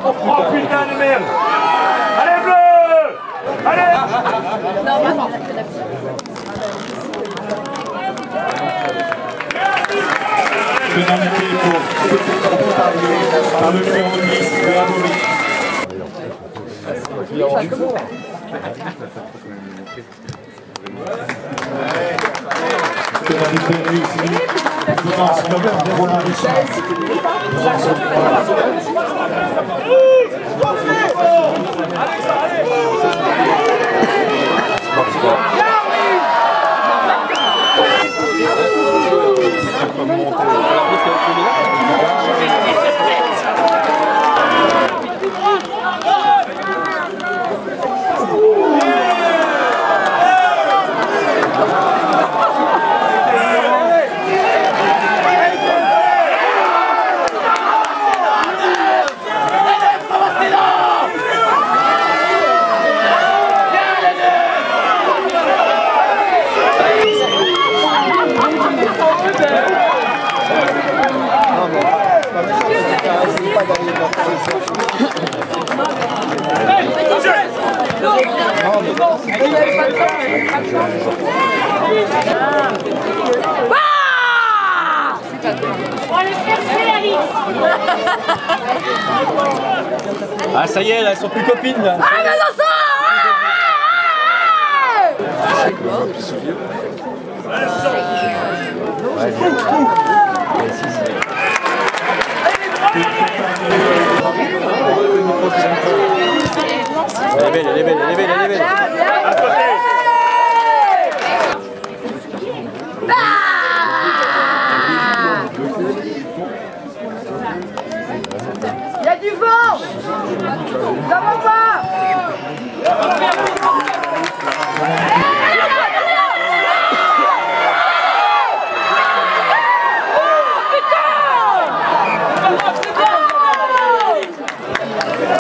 Oh putain de merde! Allez bleu! Allez! Normalement, pénalité pour par le numéro 10 de Amaury. Pénalité réussie. Commence comme Romain Richard. Ah ça y est, là, elles sont plus copines là. ah, mais ça sort. Elle est belle, elle est belle, elle est belle, elle est belle. Il y a du vent. Ça va pas.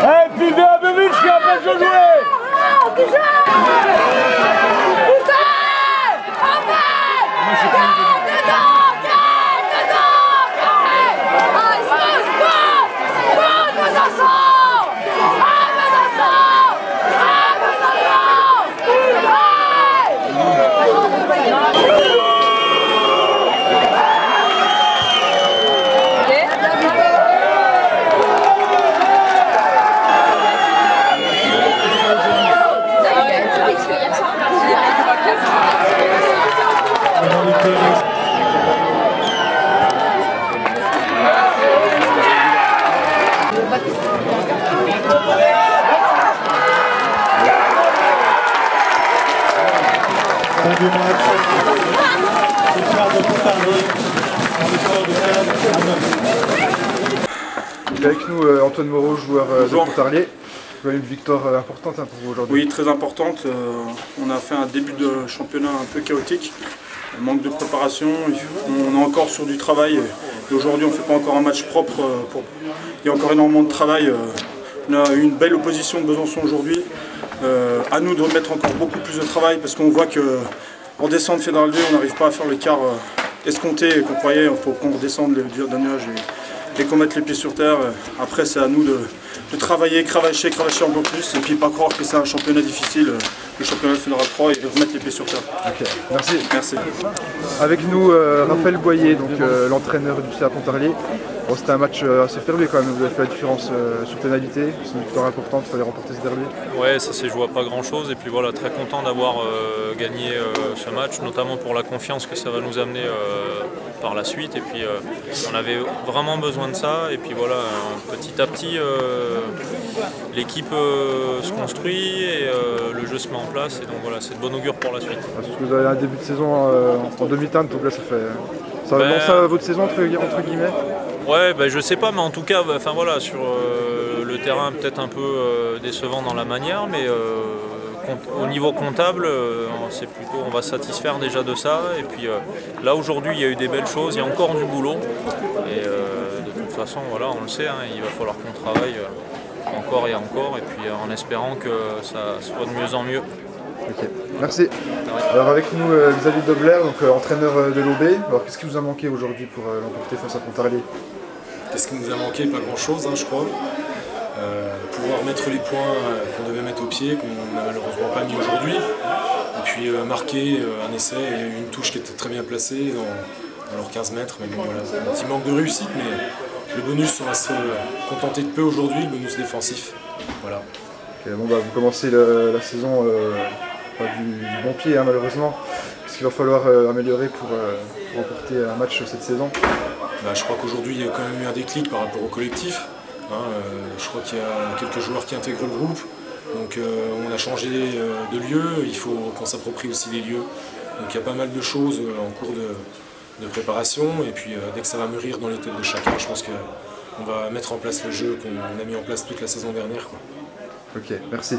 Hey, Pivé Abevic qui empêche de jouer! Du match. Ce soir de Pontarlier, dans le score de 15 à 9. Avec nous Antoine Moreau, joueur de Pontarlier. Une victoire importante pour vous aujourd'hui. Oui, très importante. On a fait un début de championnat un peu chaotique. Manque de préparation, on est encore sur du travail. Et aujourd'hui, on ne fait pas encore un match propre. Il y a encore énormément de travail. On a eu une belle opposition de Besançon aujourd'hui. À nous de remettre encore beaucoup plus de travail parce qu'on voit qu'en descente Fédéral 2, on n'arrive pas à faire le quart escompté qu'on croyait. Il faut qu'on redescende d'un nuage et qu'on mette les pieds sur terre. Après, c'est à nous de travailler, cravacher encore plus et puis pas croire que c'est un championnat difficile, le championnat Fédéral 3, et de remettre les pieds sur terre. Ok, merci. Merci. Avec nous Raphaël Boyer, donc l'entraîneur du CA Pontarlier. Bon, c'était un match assez fermé quand même, vous avez fait la différence sur pénalité, c'est une victoire importante, il fallait remporter ce derby. Ouais, ça s'est joué à pas grand chose et puis voilà, très content d'avoir gagné ce match, notamment pour la confiance que ça va nous amener par la suite. Et puis on avait vraiment besoin de ça et puis voilà, petit à petit l'équipe se construit et le jeu se met en place et donc voilà, c'est de bon augure pour la suite. Parce que vous avez un début de saison en demi-teinte, donc là ça lance à votre saison entre guillemets. Ouais, bah, je sais pas, mais en tout cas, enfin voilà, sur le terrain peut-être un peu décevant dans la manière, mais au niveau comptable, c'est plutôt, on va se satisfaire déjà de ça. Et puis là aujourd'hui, il y a eu des belles choses, il y a encore du boulot. Et de toute façon, voilà, on le sait, hein, il va falloir qu'on travaille encore et encore, et puis en espérant que ça soit de mieux en mieux. Ok, merci. Alors avec nous Xavier Dobler, donc entraîneur de l'OB. Alors qu'est-ce qui vous a manqué aujourd'hui pour l'emporter face à Pontarlier? Qu'est-ce qui nous a manqué? Pas grand-chose, hein, je crois. Pouvoir mettre les points qu'on devait mettre au pied, qu'on n'a malheureusement pas mis aujourd'hui. Et puis marquer un essai et une touche qui était très bien placée dans leurs 15 mètres. Mais bon, voilà, un petit manque de réussite, mais le bonus, on va se contenter de peu aujourd'hui, le bonus défensif. Voilà. Okay, bon, bah, vous commencez la saison pas du bon pied, hein, malheureusement. Qu'est-ce qu'il va falloir améliorer pour remporter un match cette saison? Bah, je crois qu'aujourd'hui, il y a quand même eu un déclic par rapport au collectif. Je crois qu'il y a quelques joueurs qui intègrent le groupe. Donc on a changé de lieu, il faut qu'on s'approprie aussi les lieux. Donc il y a pas mal de choses en cours de préparation. Et puis dès que ça va mûrir dans les têtes de chacun, je pense qu'on va mettre en place le jeu qu'on a mis en place toute la saison dernière, quoi. Ok, merci.